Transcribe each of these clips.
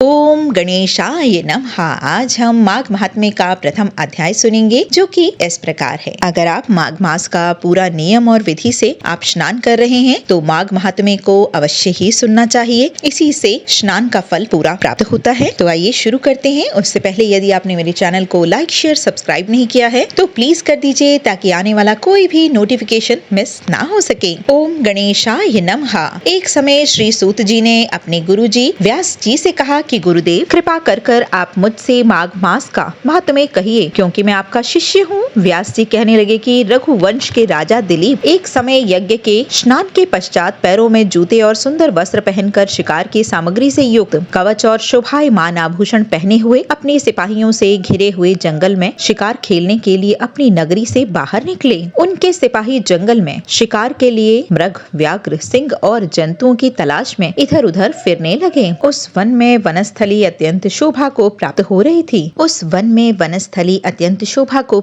ओम गणेशाय नमः। आज हम माघ महात्म्य का प्रथम अध्याय सुनेंगे, जो कि इस प्रकार है। अगर आप माघ मास का पूरा नियम और विधि से आप स्नान कर रहे हैं तो माघ महात्म्य को अवश्य ही सुनना चाहिए। इसी से स्नान का फल पूरा प्राप्त होता है। तो आइए शुरू करते हैं। उससे पहले यदि आपने मेरे चैनल को लाइक शेयर सब्सक्राइब नहीं किया है तो प्लीज कर दीजिए, ताकि आने वाला कोई भी नोटिफिकेशन मिस ना हो सके। ओम गणेशाय नमः। एक समय श्री सूत जी ने अपने गुरु जी व्यास जी से कहा कि गुरुदेव, कृपा कर आप मुझसे माघ मास का महात्म्य कहिए, क्योंकि मैं आपका शिष्य हूँ। व्यास जी कहने लगे कि रघुवंश के राजा दिलीप एक समय यज्ञ के स्नान के पश्चात पैरों में जूते और सुंदर वस्त्र पहनकर शिकार की सामग्री से युक्त कवच और शोभायमान आभूषण पहने हुए अपने सिपाहियों से घिरे हुए जंगल में शिकार खेलने के लिए अपनी नगरी से बाहर निकले। उनके सिपाही जंगल में शिकार के लिए मृग, व्याघ्र, सिंह और जंतुओं की तलाश में इधर उधर फिरने लगे। उस वन में वनस्थली अत्यंत शोभा को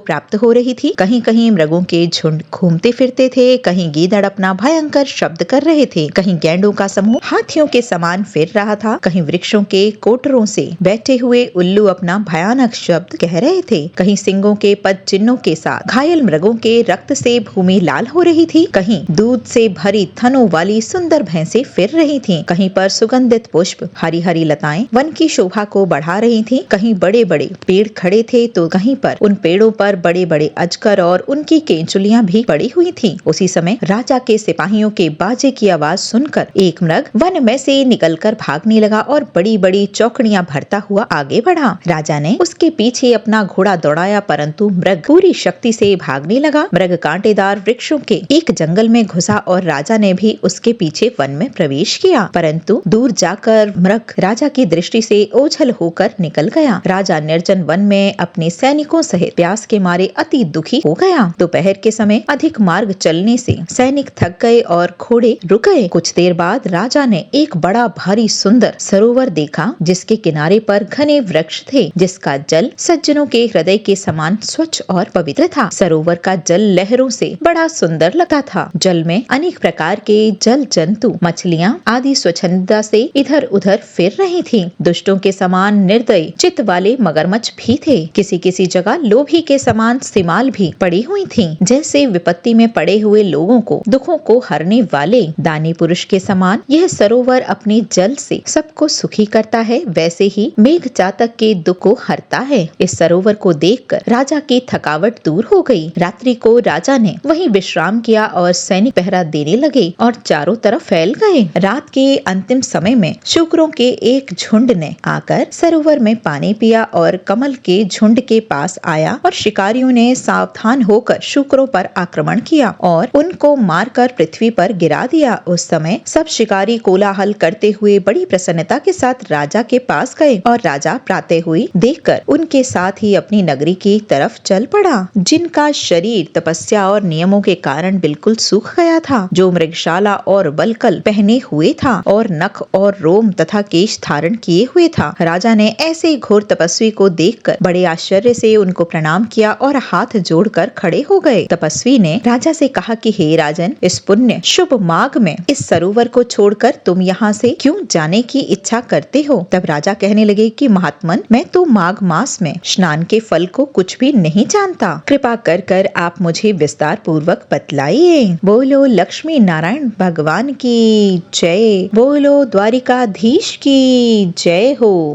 प्राप्त हो रही थी। कहीं कहीं मृगों के झुंड घूमते फिरते थे, कहीं गीदड़ अपना भयंकर शब्द कर रहे थे, कहीं गैंडों का समूह हाथियों के समान फिर रहा था, कहीं वृक्षों के कोटरों से बैठे हुए उल्लू अपना भयानक शब्द कह रहे थे, कहीं सिंगों के पद चिन्हों के साथ घायल मृगों के रक्त से भूमि लाल हो रही थी, कहीं दूध से भरी थनों वाली सुंदर भैंसें फिर रही थीं, कहीं पर सुगंधित पुष्प, हरी हरी लताएं वन की शोभा को बढ़ा रही थीं, कहीं बड़े बड़े पेड़ खड़े थे तो कहीं पर उन पेड़ों पर बड़े बड़े अजगर और उनकी केंचुलियां भी पड़ी हुई थीं। उसी समय राजा के सिपाहियों के बाजे की आवाज सुनकर एक मृग वन में से निकलकर भागने लगा और बड़ी बड़ी चौकड़ियां भरता हुआ आगे बढ़ा। राजा ने उसके पीछे अपना घोड़ा दौड़ाया, परंतु मृग पूरी शक्ति से भागने लगा। मृग कांटेदार वृक्षों के एक जंगल में घुसा और राजा ने भी उसके पीछे वन में प्रवेश किया, परंतु दूर जाकर मृग राजा की दृष्टि से ओझल होकर निकल गया। राजा निर्जन वन में अपने सैनिकों सहित प्यास के मारे अति दुखी हो गया। दोपहर के समय अधिक मार्ग चलने से सैनिक थक गए और घोड़े रुक गए। कुछ देर बाद राजा ने एक बड़ा भारी सुंदर सरोवर देखा, जिसके किनारे पर घने वृक्ष थे, जिसका जल सज्जनों के हृदय के समान स्वच्छ और पवित्र था। सरोवर का जल लहरों से बड़ा सुंदर लगता था। जल में अनेक प्रकार के जल जंतु, मछलियां आदि स्वच्छंदता से इधर उधर फिर रही थी। दुष्टों के समान निर्दयी चित्त वाले मगरमच्छ भी थे। किसी किसी जगह लोभी के समान सिमाल भी पड़ी हुई थीं। जैसे विपत्ति में पड़े हुए लोगों को दुखों को हरने वाले दानी पुरुष के समान यह सरोवर अपने जल से सबको सुखी करता है, वैसे ही मेघ चातक के दुख को हरता है। इस सरोवर को देखकर राजा की थकावट दूर हो गई। रात्रि को राजा ने वहीं विश्राम किया और सैनिक पहरा देने लगे और चारों तरफ फैल गए। रात के अंतिम समय में शुक्रों के एक झुंड ने आकर सरोवर में पानी पिया और कमल के झुंड के पास आया और शिकारियों ने सावधान होकर शुक्रों पर आक्रमण किया और उनको मारकर पृथ्वी पर गिरा दिया। उस समय सब शिकारी कोलाहल करते हुए बड़ी प्रसन्नता के साथ राजा के पास गए और राजा प्रातः हुई देखकर उनके साथ ही अपनी नगरी की तरफ चल पड़ा, जिनका शरीर तपस्या और नियमों के कारण बिल्कुल सूख गया था, जो मृगशाला और बलकल पहने हुए था और नख और रोम तथा केश धारण किए हुए था। राजा ने ऐसे घोर तपस्वी को देखकर बड़े आश्चर्य से उनको प्रणाम किया और हाथ जोड़कर खड़े हो गए। तपस्वी ने राजा से कहा कि हे राजन, इस पुण्य शुभ माघ में इस सरोवर को छोड़कर तुम यहाँ से क्यों जाने की इच्छा करते हो? तब राजा कहने लगे कि महात्मन, मैं तो माघ मास में स्नान के फल को कुछ भी नहीं जानता। कृपा कर आप मुझे विस्तार पूर्वक बतलाइए। बोलो लक्ष्मी नारायण भगवान की जय। बोलो द्वारिकाधीश की जय हो।